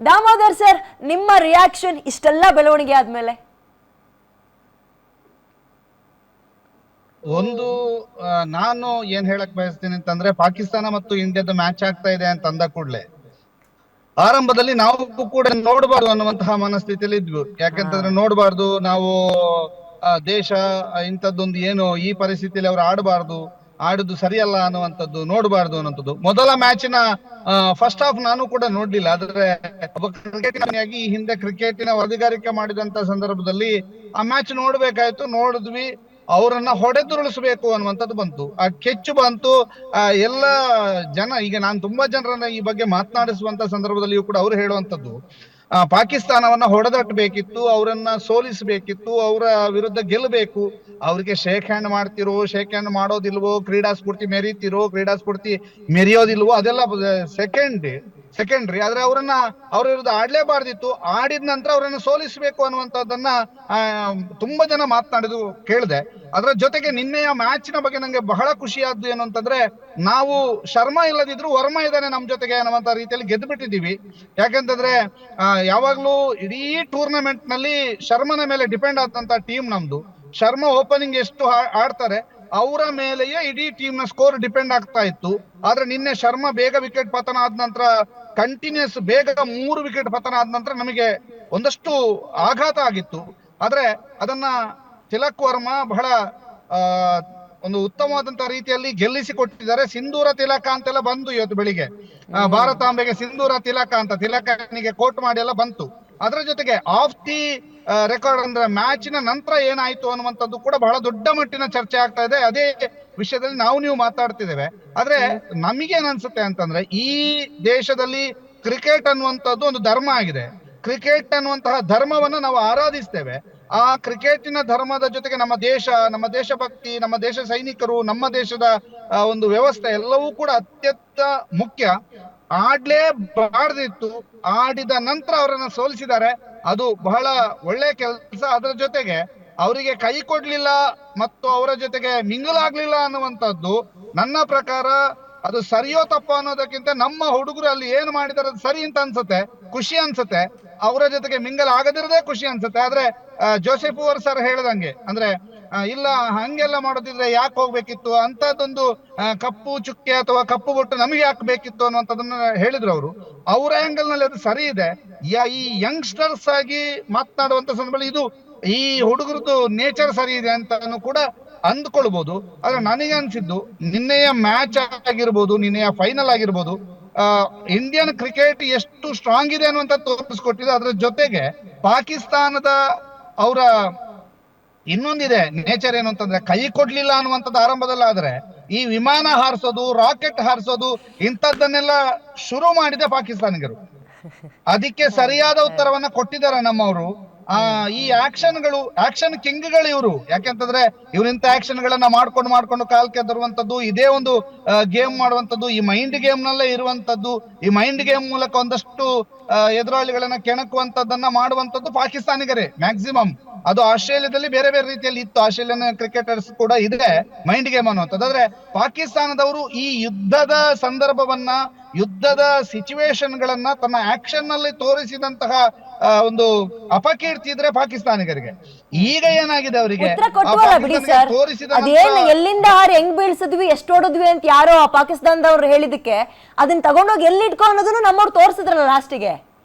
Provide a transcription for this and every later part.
Damodar sir, ನಿಮ್ಮ reaction ಇಷ್ಟೆಲ್ಲ ಬೆಳವಣಿಗೆ ಆದ್ಮೇಲೆ? ಒಂದು ನಾನು ಏನ್ ಹೇಳಕ್ ಬಯಸ್ತೀನಿ ಅಂತಂದ್ರೆ, ಪಾಕಿಸ್ತಾನ ಮತ್ತು ಇಂಡಿಯಾದ ಮ್ಯಾಚ್ ಆಗ್ತಾ ಇದೆ ಅಂತ ಅಂದ ಕೂಡಲೇ ಆರಂಭದಲ್ಲಿ ನಾವು ಕೂಡ ನೋಡಬಾರ್ದು ಅನ್ನುವಂತಹ ಮನಸ್ಥಿತಿಯಲ್ಲಿ ಇದ್ವು. ಯಾಕಂತಂದ್ರೆ ನೋಡಬಾರ್ದು ನಾವು, ದೇಶ ಇಂಥದ್ದೊಂದು ಏನು ಈ ಪರಿಸ್ಥಿತಿಯಲ್ಲಿ ಅವ್ರು ಆಡಬಾರ್ದು, ಆಡುದು ಸರಿಯಲ್ಲ ಅನ್ನುವಂಥದ್ದು, ನೋಡಬಾರ್ದು ಅನ್ನುವಂಥದ್ದು. ಮೊದಲ ಮ್ಯಾಚಿನ ಫಸ್ಟ್ ಹಾಫ್ ನಾನು ಕೂಡ ನೋಡ್ಲಿಲ್ಲ. ಆದ್ರೆ ಒಬ್ಬ ಕ್ರಿಕೆಟಿನಾಗಿ ಈ ಹಿಂದೆ ಕ್ರಿಕೆಟಿನ ವರದಿಗಾರಿಕೆ ಮಾಡಿದಂತ ಸಂದರ್ಭದಲ್ಲಿ ಆ ಮ್ಯಾಚ್ ನೋಡ್ಬೇಕಾಯ್ತು, ನೋಡಿದ್ವಿ. ಅವರನ್ನ ಹೊಡೆದುರುಳಿಸಬೇಕು ಅನ್ನುವಂಥದ್ದು ಬಂತು, ಆ ಕೆಚ್ಚು ಬಂತು. ಎಲ್ಲ ಜನ, ಈಗ ನಾನು ತುಂಬಾ ಜನರನ್ನ ಈ ಬಗ್ಗೆ ಮಾತನಾಡಿಸುವಂತ ಸಂದರ್ಭದಲ್ಲಿಯೂ ಕೂಡ ಅವ್ರು ಹೇಳುವಂತದ್ದು, ಪಾಕಿಸ್ತಾನವನ್ನ ಹೊಡೆದಟ್ಟಬೇಕಿತ್ತು, ಅವರನ್ನ ಸೋಲಿಸಬೇಕಿತ್ತು, ಅವರ ವಿರುದ್ಧ ಗೆಲ್ಲಬೇಕು. ಅವ್ರಿಗೆ ಶೇಕ್ ಹ್ಯಾಂಡ್ ಮಾಡ್ತಿರೋ, ಶೇಕ್ ಹ್ಯಾಂಡ್ ಮಾಡೋದಿಲ್ವೋ, ಕ್ರೀಡಾ ಸ್ಫೂರ್ತಿ ಮೆರೀತಿರೋ, ಕ್ರೀಡಾ ಸ್ಫೂರ್ತಿ ಮೆರೆಯೋದಿಲ್ವೋ, ಅದೆಲ್ಲ ಸೆಕೆಂಡ್ರಿ. ಆದ್ರೆ ಅವ್ರ ವಿರುದ್ಧ ಆಡ್ಲೇಬಾರ್ದಿತ್ತು. ಆಡಿದ ನಂತರ ಅವರನ್ನು ಸೋಲಿಸಬೇಕು ಅನ್ನುವಂಥದ್ದನ್ನ ತುಂಬಾ ಜನ ಮಾತನಾಡಿದ್ರು ಕೇಳಿದೆ. ಅದರ ಜೊತೆಗೆ ನಿನ್ನೆಯ ಮ್ಯಾಚಿನ ಬಗ್ಗೆ ನಂಗೆ ಬಹಳ ಖುಷಿಯಾದ್ದು ಏನು ಅಂತಂದ್ರೆ, ನಾವು ಶರ್ಮಾ ಇಲ್ಲದಿದ್ರು ವರ್ಮಾ ಇದ್ದಾನೆ ನಮ್ ಜೊತೆಗೆ ಅನ್ನುವಂತ ರೀತಿಯಲ್ಲಿ ಗೆದ್ದು ಬಿಟ್ಟಿದ್ದೀವಿ. ಯಾಕಂತಂದ್ರೆ ಯಾವಾಗ್ಲೂ ಇಡೀ ಟೂರ್ನಮೆಂಟ್ ನಲ್ಲಿ ಶರ್ಮನ ಮೇಲೆ ಡಿಪೆಂಡ್ ಆದಂತ ಟೀಮ್ ನಮ್ದು. ಶರ್ಮಾ ಓಪನಿಂಗ್ ಎಷ್ಟು ಆಡ್ತಾರೆ ಅವರ ಮೇಲೆಯೇ ಇಡೀ ಟೀಮ್ ನ ಸ್ಕೋರ್ ಡಿಪೆಂಡ್ ಆಗ್ತಾ ಇತ್ತು. ಆದ್ರೆ ನಿನ್ನೆ ಶರ್ಮಾ ಬೇಗ ವಿಕೆಟ್ ಪತನ ಆದ ನಂತರ, ಕಂಟಿನ್ಯೂಸ್ ಬೇಗ 3 ವಿಕೆಟ್ ಪತನ ಆದ ನಂತರ ನಮಗೆ ಒಂದಷ್ಟು ಆಘಾತ ಆಗಿತ್ತು. ಆದ್ರೆ ಅದನ್ನ ತಿಲಕ್ ವರ್ಮಾ ಬಹಳ ಆ ಒಂದು ಉತ್ತಮವಾದಂತಹ ರೀತಿಯಲ್ಲಿ ಗೆಲ್ಲಿಸಿ ಕೊಟ್ಟಿದ್ದಾರೆ. ಸಿಂಧೂರ ತಿಲಕ ಅಂತೆಲ್ಲ ಬಂದು ಇವತ್ತು ಬೆಳಿಗ್ಗೆ, ಭಾರತಾಂಬೆಗೆ ಸಿಂಧೂರ ತಿಲಕ ಅಂತ ತಿಲಕನಿಗೆ ಕೋಟ್ ಮಾಡಿ ಎಲ್ಲ ಬಂತು. ಅದರ ಜೊತೆಗೆ ಆಫ್ ದಿ ರೆಕಾರ್ಡ್ ಅಂದ್ರೆ ಮ್ಯಾಚಿನ ನಂತರ ಏನಾಯ್ತು ಅನ್ನುವಂಥದ್ದು ಕೂಡ ಬಹಳ ದೊಡ್ಡ ಮಟ್ಟಿನ ಚರ್ಚೆ ಆಗ್ತಾ ಇದೆ. ಅದೇ ವಿಷಯದಲ್ಲಿ ನೀವು ಮಾತಾಡ್ತಿದ್ದೇವೆ. ಆದ್ರೆ ನಮಗೇನ್ ಅನ್ಸುತ್ತೆ ಅಂತಂದ್ರೆ, ಈ ದೇಶದಲ್ಲಿ ಕ್ರಿಕೆಟ್ ಅನ್ನುವಂಥದ್ದು ಒಂದು ಧರ್ಮ ಆಗಿದೆ. ಕ್ರಿಕೆಟ್ ಅನ್ನುವಂತಹ ಧರ್ಮವನ್ನ ನಾವು ಆರಾಧಿಸ್ತೇವೆ. ಆ ಕ್ರಿಕೆಟಿನ ಧರ್ಮದ ಜೊತೆಗೆ ನಮ್ಮ ದೇಶ, ನಮ್ಮ ದೇಶಭಕ್ತಿ, ನಮ್ಮ ದೇಶ ಸೈನಿಕರು, ನಮ್ಮ ದೇಶದ ಒಂದು ವ್ಯವಸ್ಥೆ ಎಲ್ಲವೂ ಕೂಡ ಅತ್ಯಂತ ಮುಖ್ಯ. ಆಡ್ಲೇಬಾರ್ದಿತ್ತು, ಆಡಿದ ನಂತರ ಅವರನ್ನ ಸೋಲಿಸಿದ್ದಾರೆ, ಅದು ಬಹಳ ಒಳ್ಳೆ ಕೆಲಸ. ಅದರ ಜೊತೆಗೆ ಅವರಿಗೆ ಕೈ ಕೊಡ್ಲಿಲ್ಲ ಮತ್ತು ಅವರ ಜೊತೆಗೆ ಮಿಂಗಲಾಗ್ಲಿಲ್ಲ ಅನ್ನುವಂಥದ್ದು ನನ್ನ ಪ್ರಕಾರ ಅದು ಸರಿಯೋ ತಪ್ಪೋ ಅನ್ನೋದಕ್ಕಿಂತ ನಮ್ಮ ಹುಡುಗರು ಅಲ್ಲಿ ಏನು ಮಾಡಿದಾರೆ ಅದು ಸರಿ ಅಂತ ಅನ್ಸುತ್ತೆ, ಖುಷಿ ಅನ್ಸುತ್ತೆ. ಅವರ ಜೊತೆಗೆ ಮಿಂಗಲ್ ಆಗದಿರದೇ ಖುಷಿ ಅನ್ಸುತ್ತೆ. ಆದ್ರೆ ಜೋಸೆಫ್ ಅವರ್ ಸರ್ ಹೇಳ್ದಂಗೆ, ಅಂದ್ರೆ ಇಲ್ಲ ಹಂಗೆಲ್ಲ ಮಾಡೋದಿದ್ರೆ ಯಾಕೆ ಹೋಗ್ಬೇಕಿತ್ತು, ಅಂತದೊಂದು ಕಪ್ಪು ಚುಕ್ಕೆ ಅಥವಾ ಕಪ್ಪು ಬೊಟ್ಟು ನಮಗೆ ಯಾಕೆ ಬೇಕಿತ್ತು ಅನ್ನುವಂಥದ್ದನ್ನ ಹೇಳಿದ್ರು ಅವರು. ಅವರ ಆಂಗಲ್ ನಲ್ಲಿ ಅದು ಸರಿ ಇದೆ. ಈ ಯಂಗ್ಸ್ಟರ್ಸ್ ಆಗಿ ಮಾತನಾಡುವಂತ ಸಂದರ್ಭದಲ್ಲಿ ಇದು ಈ ಹುಡುಗರದ್ದು ನೇಚರ್ ಸರಿ ಇದೆ ಅಂತಾನು ಕೂಡ ಅಂದ್ಕೊಳ್ಬಹುದು. ಆದ್ರೆ ನನಗೆ ಅನ್ಸಿದ್ದು, ನಿನ್ನೆಯ ಮ್ಯಾಚ್ ಆಗಿರ್ಬೋದು, ನಿನ್ನೆಯ ಫೈನಲ್ ಆಗಿರ್ಬೋದು, ಇಂಡಿಯನ್ ಕ್ರಿಕೆಟ್ ಎಷ್ಟು ಸ್ಟ್ರಾಂಗ್ ಇದೆ ಅನ್ನುವಂತ ತೋರಿಸ್ಕೊಟ್ಟಿದೆ. ಅದ್ರ ಜೊತೆಗೆ ಪಾಕಿಸ್ತಾನದ ಅವರ ಇನ್ನೊಂದಿದೆ ನೇಚರ್ ಏನು ಅಂತಂದ್ರೆ, ಕೈ ಕೊಡ್ಲಿಲ್ಲ ಅನ್ನುವಂಥದ್ದು ಆರಂಭದಲ್ಲಿ. ಆದ್ರೆ ಈ ವಿಮಾನ ಹಾರಿಸೋದು, ರಾಕೆಟ್ ಹಾರಿಸೋದು, ಇಂಥದ್ದನ್ನೆಲ್ಲ ಶುರು ಮಾಡಿದೆ ಪಾಕಿಸ್ತಾನಿಗರು. ಅದಕ್ಕೆ ಸರಿಯಾದ ಉತ್ತರವನ್ನ ಕೊಟ್ಟಿದ್ದಾರೆ ನಮ್ಮವರು. ಈ ಆಕ್ಷನ್ ಕಿಂಗ್ಗಳು ಇವರು. ಯಾಕೆಂತಂದ್ರೆ ಇವ್ರು ಇಂಥ ಆಕ್ಷನ್ ಗಳನ್ನ ಮಾಡ್ಕೊಂಡು ಕಾಲ್ಕೆ ತರುವಂತದ್ದು, ಇದೇ ಒಂದು ಗೇಮ್ ಮಾಡುವಂತದ್ದು, ಈ ಮೈಂಡ್ ಗೇಮ್ ನಲ್ಲೇ ಇರುವಂತದ್ದು, ಈ ಮೈಂಡ್ ಗೇಮ್ ಮೂಲಕ ಒಂದಷ್ಟು ಎದುರಾಳಿಗಳನ್ನ ಕೆಣಕುವಂತದ್ದನ್ನ ಮಾಡುವಂತದ್ದು ಪಾಕಿಸ್ತಾನಿಗರೇ ಮ್ಯಾಕ್ಸಿಮಮ್. ಅದು ಆಸ್ಟ್ರೇಲಿಯಾದಲ್ಲಿ ಬೇರೆ ಬೇರೆ ರೀತಿಯಲ್ಲಿ ಇತ್ತು, ಆಸ್ಟ್ರೇಲಿಯನ್ ಕ್ರಿಕೆಟರ್ಸ್ ಕೂಡ ಇದೆ ಮೈಂಡ್ ಗೇಮ್ ಅನ್ನುವಂಥದ್ದು. ಆದ್ರೆ ಪಾಕಿಸ್ತಾನದವರು ಈ ಯುದ್ಧದ ಸಂದರ್ಭವನ್ನ, ಯುದ್ಧದ ಸಿಚುವೇಶನ್ ಗಳನ್ನ ತನ್ನ ಆಕ್ಷನ್ ನಲ್ಲಿ ತೋರಿಸಿದಂತಹ ಒಂದು ಅಪಕೀರ್ತಿ ಇದ್ರೆ ಪಾಕಿಸ್ತಾನಿಗರಿಗೆ. ಈಗ ಏನಾಗಿದೆ ಅವರಿಗೆ ಅದೇನು ಎಲ್ಲಿಂದ ಹಾರಿ ಹೆಂಗ್ ಬೀಳ್ಸಿದ್ವಿ, ಎಷ್ಟು ಹೊಡೆದ್ವಿ ಅಂತ ಯಾರೋ ಪಾಕಿಸ್ತಾನದವ್ರು ಹೇಳಿದಕ್ಕೆ ಅದನ್ನ ತಗೊಂಡೋಗಿ ಎಲ್ಲಿ ಇಟ್ಕೊ ಅನ್ನೋದನ್ನು ನಮ್ಮವ್ರು ತೋರಿಸಿದ್ರಲ್ಲ ಲಾಸ್ಟಿಗೆ.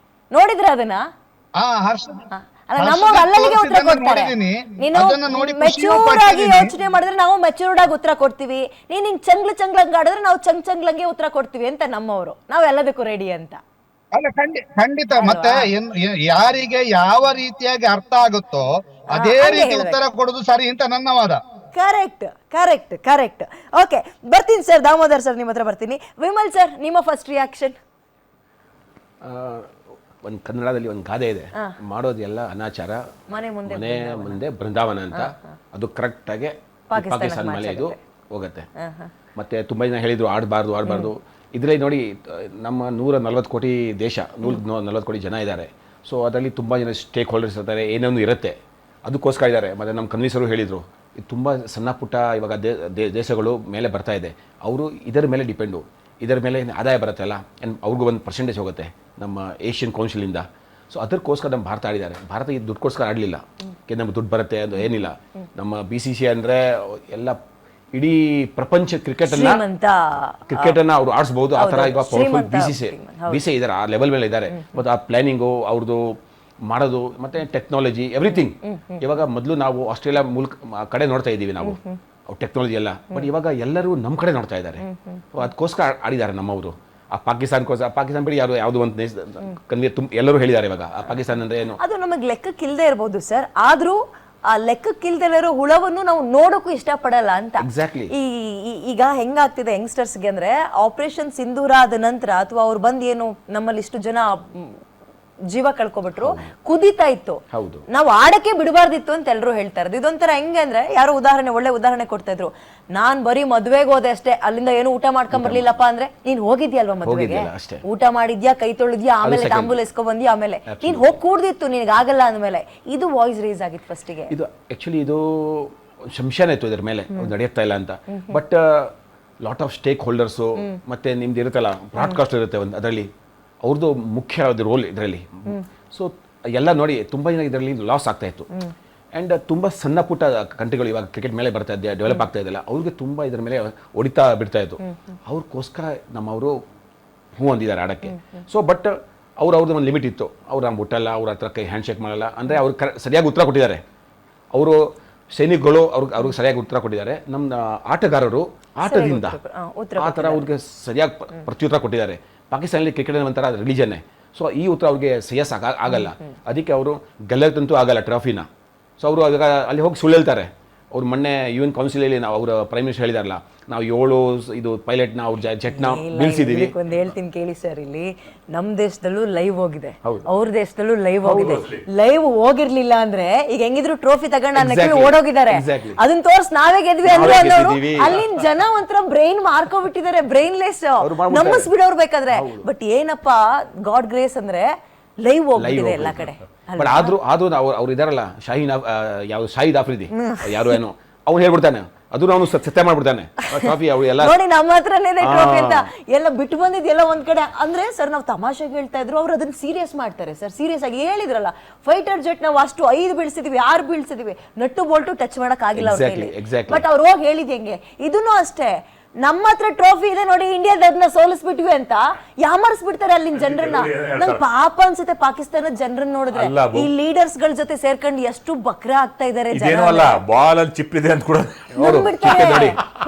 ನೋಡಿದ್ರೆ ಅದನ್ನ ನಮ್ಮವ್ರು ಅಲ್ಲಲ್ಲಿಗೆ ಉತ್ತರ ಕೊಡ್ತಾರೆ. ನೀನು ಮೆಚೂರ್ಡ್ ಆಗಿ ಯೋಚನೆ ಮಾಡಿದ್ರೆ ನಾವು ಮೆಚೂರ್ಡ್ ಆಗಿ ಉತ್ತರ ಕೊಡ್ತೀವಿ, ನೀನ್ ಹಿಂಗ್ ಚಂಗ್ಲಂಗ್ ಆಡಿದ್ರೆ ನಾವು ಚಂಗ್ಲಂಗೆ ಉತ್ತರ ಕೊಡ್ತೀವಿ ಅಂತ ನಮ್ಮವರು. ನಾವ್ ಎಲ್ಲದಕ್ಕೂ ರೆಡಿ ಅಂತ. ಅಲ್ಲ, ಖಂಡಿತ. ಮತ್ತೆ ಯಾರಿಗೆ ಯಾವ ರೀತಿಯಾಗಿ ಅರ್ಥ ಆಗುತ್ತೋ ಅದೇ ರೀತಿ ಉತ್ತರ ಕೊಡುದು ಸರಿ ಅಂತ ನನ್ನ ವಾದ. ಕರೆಕ್ಟ್. ಓಕೆ, ಬರ್ತೀನಿ ಸರ್. ದಾಮೋದರ್ ಸರ್ ನಿಮ್ಮ ಹತ್ರ ಬರ್ತೀನಿ. ವಿಮಲ್ ಸರ್, ನಿಮ್ಮ ಫಸ್ಟ್ ರಿಯಾಕ್ಷನ್? ಒಂದು ಕನ್ನಡದಲ್ಲಿ ಒಂದು ಗಾದೆ ಇದೆ, ಮಾಡೋದೆಲ್ಲ ಅನಾಚಾರ ಮನೆ ಮುಂದೆ ಬೃಂದಾವನ ಅಂತ. ಅದು ಕರೆಕ್ಟ್ ಆಗಿ ಪಾಕಿಸ್ತಾನ ಮೇಲೆ ಇದು ಹೋಗುತ್ತೆ. ಮತ್ತೆ ತುಂಬಾ ಜನ ಹೇಳಿದ್ರು ಆಡಬಾರ್ದು. ಇದರಲ್ಲಿ ನೋಡಿ, ನಮ್ಮ 140 ಕೋಟಿ ದೇಶ, 140 ಕೋಟಿ ಜನ ಇದ್ದಾರೆ. ಸೊ ಅದರಲ್ಲಿ ತುಂಬ ಜನ ಸ್ಟೇಕ್ ಹೋಲ್ಡರ್ಸ್ ಇರ್ತಾರೆ, ಏನೇನು ಇರುತ್ತೆ, ಅದಕ್ಕೋಸ್ಕರ ಇದ್ದಾರೆ. ಮತ್ತು ನಮ್ಮ ಕನ್ವಿನ್ಸರು ಹೇಳಿದರು, ಇದು ತುಂಬ ಸಣ್ಣ ಪುಟ್ಟ ಇವಾಗ ದೇಶಗಳು ಮೇಲೆ ಬರ್ತಾ ಇದೆ, ಅವರು ಇದರ ಮೇಲೆ ಡಿಪೆಂಡು. ಇದರ ಮೇಲೆ ಏನ್ ಆದಾಯ ಬರುತ್ತಲ್ಲ ಅವ್ರಿಗೂ ಒಂದು ಪರ್ಸೆಂಟೇಜ್ ಹೋಗುತ್ತೆ ನಮ್ಮ ಏಷ್ಯನ್ ಕೌನ್ಸಿಲಿಂದ. ಸೊ ಅದಕ್ಕೋಸ್ಕರ ನಮ್ಮ ಭಾರತ ಆಡಿದ್ದಾರೆ. ಭಾರತ ಈ ದುಡ್ಡುಗೋಸ್ಕರ ಆಡಲಿಲ್ಲ, ನಮ್ಗೆ ದುಡ್ಡು ಬರುತ್ತೆ ಅದು ಏನಿಲ್ಲ. ನಮ್ಮ BCCI ಅಂದರೆ ಎಲ್ಲ ಇಡೀ ಪ್ರಪಂಚ ಕ್ರಿಕೆಟನ್ನು ಅವ್ರು ಆಡಿಸ್ಬೋದು, ಆ ಥರ ಈಗ ಪವರ್ಫುಲ್ BCCI ಇದ್ದಾರೆ, ಆ ಲೆವೆಲ್ ಮೇಲೆ ಇದ್ದಾರೆ. ಮತ್ತು ಆ ಪ್ಲಾನಿಂಗು ಅವ್ರದ್ದು ಮಾಡೋದು ಮತ್ತು ಟೆಕ್ನಾಲಜಿ ಎವ್ರಿಥಿಂಗ್. ಇವಾಗ ಮೊದಲು ನಾವು ಆಸ್ಟ್ರೇಲಿಯಾ ಕಡೆ ನೋಡ್ತಾ ಇದ್ದೀವಿ ನಾವು ಟೆಕ್ನಾಲಜಿ ಎಲ್ಲ, ಬಟ್ ಇವಾಗ ಎಲ್ಲರೂ ನಮ್ಮ ಕಡೆ ನೋಡ್ತಾ ಇದ್ದಾರೆ. ಅದಕ್ಕೋಸ್ಕರ ಆಡಿದ್ದಾರೆ ನಮ್ಮವರು. ಆ ಪಾಕಿಸ್ತಾನ ಬಿಡಿ ಯಾವುದು ಒಂದು ಎಲ್ಲರೂ ಹೇಳಿದ್ದಾರೆ ಇವಾಗ ಆ ಪಾಕಿಸ್ತಾನ ಅಂದ್ರೆ ಏನು. ಅದು ನಮಗೆ ಲೆಕ್ಕಕ್ಕಿಲ್ಲದೆ ಇರ್ಬೋದು ಸರ್, ಆದ್ರೂ ಆ ಲೆಕ್ಕಕ್ಕಿಲ್ದಿರೋ ಹುಳವನ್ನು ನಾವು ನೋಡೋಕ್ಕೂ ಇಷ್ಟಪಡಲ್ಲ ಅಂತ. ಎಕ್ಸಾಕ್ಟ್ಲಿ. ಈಗ ಹೆಂಗಾಗ್ತಿದೆ ಯಂಗ್ಸ್ಟರ್ಸ್ಗೆ ಅಂದ್ರೆ ಆಪರೇಷನ್ ಸಿಂಧೂರ ಆದ ನಂತರ ಅಥವಾ ಅವ್ರು ಬಂದು ಏನು ನಮ್ಮಲ್ಲಿ ಇಷ್ಟು ಜನ ಜೀವ ಕಳ್ಕೊಬಿಟ್ರು, ಕುದಿತಾ ಇತ್ತು, ನಾವು ಆಡಕ್ಕೆ ಬಿಡಬಾರ್ದಿತ್ತು ಅಂತ ಎಲ್ಲರೂ ಹೇಳ್ತಾ ಇರೋದು. ಇದೊಂಥರ ಹೆಂಗೆ ಅಂದ್ರೆ ಯಾರೋ ಒಳ್ಳೆ ಉದಾಹರಣೆ ಕೊಡ್ತಾ ಇದ್ರು, ನಾನ್ ಬರೀ ಮದ್ವೆಗೆ ಹೋದೆ ಅಷ್ಟೇ, ಅಲ್ಲಿಂದ ಏನು ಊಟ ಮಾಡ್ಕೊಂಡ್ ಬರ್ಲಿಲ್ಲಪ್ಪ ಅಂದ್ರೆ, ನೀನ್ ಹೋಗಿದ್ಯಲ್ವಾ ಮದ್ವೆಗೆ, ಊಟ ಮಾಡಿದ್ಯಾ, ಕೈ ತೊಳೆದ್ಯಾ, ಆಮೇಲೆ ತಾಂಬೂಲ ಎಸ್ಕೊಂಡ್ ಬಂದ್ಯಾ, ಆಮೇಲೆ ನೀನ್ ಹೋಗಿ ಕೂಡ್ದಿತ್ತು, ನಿನ್ಗೆ ಆಗಲ್ಲ ಅಂದ್ಮೇಲೆ ಇದು ವಾಯ್ಸ್ ರೇಸ್ ಆಗಿತ್ತು ಫಸ್ಟಿಗೆ. ಇದು ಆಕ್ಚುಲಿ ಇದು ಸಂಶಯನೇ ಇತ್ತು ಇದ್ರ ಮೇಲೆ ನಡೆಯುತ್ತಾ ಇಲ್ಲ ಅಂತ. But lot of stake holders ಮತ್ತೆ ನಿಮ್ದು ಇರುತ್ತಲ್ಲ ಬ್ರಾಡ್ಕಾಸ್ಟ್ ಇರುತ್ತೆ ಒಂದು, ಅದರಲ್ಲಿ ಅವ್ರದ್ದು ಮುಖ್ಯವಾದ ರೋಲ್ ಇದರಲ್ಲಿ. ಸೊ ಎಲ್ಲ ನೋಡಿ ತುಂಬ ಜನ ಇದರಲ್ಲಿ ಲಾಸ್ ಆಗ್ತಾ ಇತ್ತು. ಆ್ಯಂಡ್ ತುಂಬ ಸಣ್ಣ ಪುಟ್ಟ ಕಂಟ್ರಿಗಳು ಇವಾಗ ಕ್ರಿಕೆಟ್ ಮೇಲೆ ಬರ್ತಾ ಇದ್ದೆ, ಡೆವಲಪ್ ಆಗ್ತಾ ಇದೆಯಲ್ಲ, ಅವ್ರಿಗೆ ತುಂಬ ಇದ್ರ ಮೇಲೆ ಹೊಡಿತಾ ಬಿಡ್ತಾ ಇತ್ತು. ಅವ್ರಿಗೋಸ್ಕರ ನಮ್ಮವರು ಅಂದಿದ್ದಾರೆ ಆಡೋಕ್ಕೆ. ಸೊ ಬಟ್ ಅವ್ರದ್ದು ಒಂದು ಲಿಮಿಟ್ ಇತ್ತು. ಅವ್ರು ನಮ್ಮ ಮುಟ್ಟಲ್ಲ, ಅವ್ರ ಹತ್ರ ಕೈ ಹ್ಯಾಂಡ್ ಶೇಕ್ ಮಾಡಲ್ಲ ಅಂದರೆ ಅವ್ರು ಸರಿಯಾಗಿ ಉತ್ತರ ಕೊಟ್ಟಿದ್ದಾರೆ. ಅವರು ಸೈನಿಕಗಳು ಅವ್ರಿಗೆ ಸರಿಯಾಗಿ ಉತ್ತರ ಕೊಟ್ಟಿದ್ದಾರೆ. ನಮ್ಮ ಆಟಗಾರರು ಆಟದಿಂದ ಆ ಥರ ಅವ್ರಿಗೆ ಸರಿಯಾಗಿ ಪ್ರತ್ಯುತ್ತರ ಕೊಟ್ಟಿದ್ದಾರೆ. ಪಾಕಿಸ್ತಾನಲ್ಲಿ ಕ್ರಿಕೆಟ್ ಒಂಥರ ರಿಲಿಜನ್ನೇ. ಸೊ ಈ ಉತ್ತರ ಅವ್ರಿಗೆ ಸಹಿಸ್ ಆಗಲ್ಲ, ಅದಕ್ಕೆ ಅವರು ಗೆಲ್ಲಕ್ಕಂತೂ ಆಗಲ್ಲ ಟ್ರಾಫಿನ. ಸೊ ಅವರು ಆಗ ಅಲ್ಲಿ ಹೋಗಿ ಸುಳ್ಳು ಹೇಳ್ತಾರೆ. ಅವ್ರು ಮೊನ್ನೆ UN ಕೌನ್ಸಿಲಲ್ಲಿ ನಾವು ಅವರ ಪ್ರೈಮ್ ಮಿನಿಸ್ಟರ್ ಹೇಳಿದಾರಲ್ಲ, ನಾವು 7 ಇದು ಪೈಲಟ್ನ ಅವ್ರ ಜೆಟ್ನ ನಿಲ್ಸಿದೀವಿ. ಒಂದು ಹೇಳ್ತೀನಿ ಕೇಳಿ ಸರ್, ಇಲ್ಲಿ ನಮ್ಮ ದೇಶದಲ್ಲೂ ಲೈವ್ ಹೋಗಿದೆ, ಅವ್ರ ದೇಶದಲ್ಲೂ ಲೈವ್ ಹೋಗಿದೆ. ಲೈವ್ ಹೋಗಿರ್ಲಿಲ್ಲ ಅಂದ್ರೆ ಈಗ ಹೆಂಗಿದ್ರು ಟ್ರೋಫಿ ತಗೊಂಡು ಓಡೋಗಿದ್ದಾರೆ, ಅದನ್ನ ತೋರ್ಸ್ ನಾವೇ ಗೆದ್ವಿ ಅಂದ್ರೆ ಅಲ್ಲಿನ ಜನ ಒಂಥರ ಬ್ರೈನ್ ಮಾರ್ಕೊಬಿಟ್ಟಿದ್ದಾರೆ, ಬ್ರೈನ್ಲೆಸ್ ನಂಬಿಸ್ಬಿಡೋರು ಬೇಕಾದ್ರೆ. ಬಟ್ ಏನಪ್ಪಾ ಗಾಡ್ ಗ್ರೇಸ್ ಅಂದ್ರೆ ಲೈವ್ ಹೋಗ್ಬಿಟ್ಟಿದೆ ಎಲ್ಲ ಕಡೆ. ಬಟ್ ಆದ್ರೂ ಅವ್ರು ಇದಾರಲ್ಲ ಶಾಹಿದ್ ಆಫ್ರಿದಿ ಯಾರು ಏನೋ ಅವ್ನು ಹೇಳ್ಬಿಡ್ತಾನೆ, ಅದು ನಾವು ಸತ್ಯ ಮಾಡ್ಬಿಡ್ತಾನೆ ಟ್ರಾಫಿ ಅವ್ರು ಎಲ್ಲ ನೋಡಿ ನಮ್ಮ ಹತ್ರನೇ ಟ್ರೋಫಿ ಅಂತ ಎಲ್ಲ ಬಿಟ್ಟು ಬಂದಿದ್ ಎಲ್ಲ ಒಂದ್ ಕಡೆ. ಅಂದ್ರೆ ಸರ್ ನಾವು ತಮಾಷೆಗೆ ಹೇಳ್ತಾ ಇದ್ರು, ಅವ್ರು ಅದನ್ನ ಸೀರಿಯಸ್ ಮಾಡ್ತಾರೆ ಸರ್. ಸೀರಿಯಸ್ ಆಗಿ ಹೇಳಿದ್ರಲ್ಲ, ಫೈಟರ್ ಜೆಟ್ ನಾವು ಅಷ್ಟು 5 ಬೀಳ್ಸಿದೀವಿ, 6 ಬೀಳ್ಸಿದೀವಿ, ನಟ್ಟು ಬೋಲ್ಟು ಟಚ್ ಮಾಡಕ್ ಆಗಿಲ್ಲ ಅವ್ರ ಕೈಲಿ. ಬಟ್ ಅವ್ರು ಹೋಗಿ ಹೇಳಿದ್ ಹೆಂಗೆ, ಇದನ್ನು ಅಷ್ಟೇ, ನಮ್ಮ ಹತ್ರ ಟ್ರೋಫಿ ಇದೆ ನೋಡಿ, ಇಂಡಿಯಾದವ್ರನ್ನ ಸೋಲಿಸ್ಬಿಟ್ವಿ ಅಂತ ಯಾಮರ್ಸ್ಬಿಡ್ತಾರೆ ಅಲ್ಲಿನ ಜನರನ್ನ. ನಂಗೆ ಪಾಪ ಅನ್ಸುತ್ತೆ ಪಾಕಿಸ್ತಾನದ ಜನರನ್ನ ನೋಡಿದ್ರೆ. ಈ ಲೀಡರ್ಸ್ ಗಳ ಜೊತೆ ಸೇರ್ಕೊಂಡು ಎಷ್ಟು ಬಕ್ರ ಆಗ್ತಾ ಇದಾರೆ ಜನ, ಬಾಲ್ ಅಲ್ಲಿ ಚಿಪ್ ಇದೆ ಅಂತ ಕೂಡ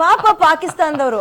ಪಾಪ ಪಾಕಿಸ್ತಾನದವರು.